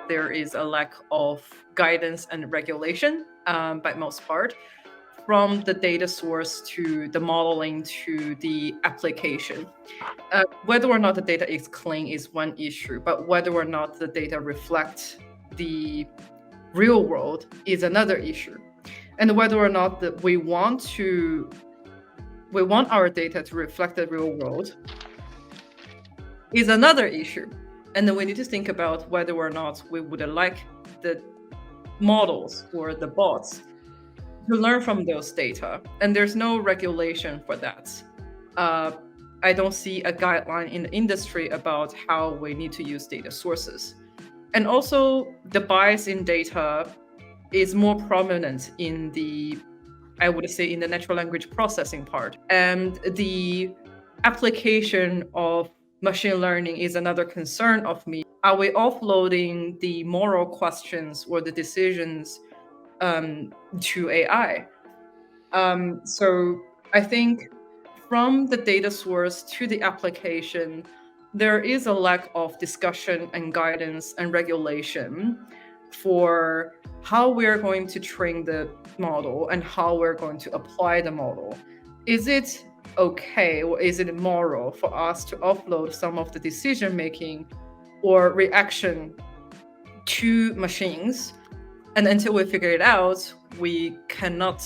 there is a lack of guidance and regulation by most part, from the data source to the modeling to the application. Whether or not the data is clean is one issue, but whether or not the data reflect the real world is another issue. And whether or not that we want our data to reflect the real world is another issue. And then we need to think about whether or not we would like the models or the bots to learn from those data. And there's no regulation for that. I don't see a guideline in the industry about how we need to use data sources. And also the bias in data is more prominent in the, I would say, in the natural language processing part. And the application of machine learning is another concern of me. Are we offloading the moral questions or the decisions to AI? So I think from the data source to the application, there is a lack of discussion and guidance and regulation for how we're going to train the model and how we're going to apply the model. Is it okay or is it moral for us to offload some of the decision making or reaction to machines? And until we figure it out, we cannot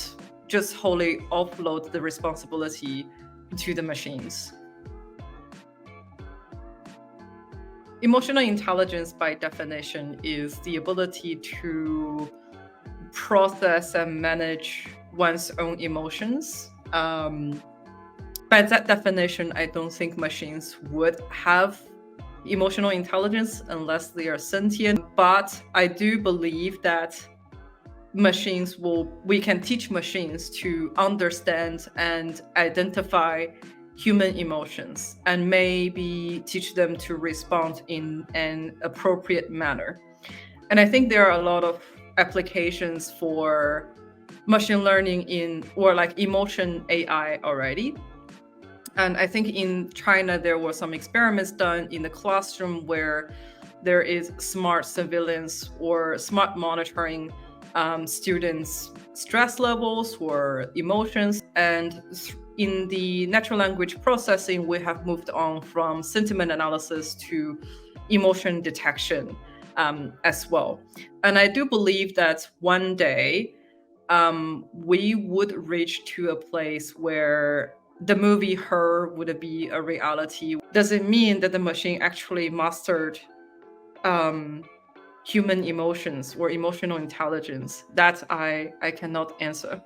just wholly offload the responsibility to the machines. Emotional intelligence, by definition, is the ability to process and manage one's own emotions. By that definition, I don't think machines would have emotional intelligence unless they are sentient. But I do believe that we can teach machines to understand and identify human emotions and maybe teach them to respond in an appropriate manner. And I think there are a lot of applications for machine learning or like emotion AI already. And I think in China, there were some experiments done in the classroom where there is smart surveillance or smart monitoring students' stress levels or emotions. And in the natural language processing, we have moved on from sentiment analysis to emotion detection as well. And I do believe that one day we would reach to a place where the movie Her would be a reality. Does it mean that the machine actually mastered human emotions or emotional intelligence? That I cannot answer.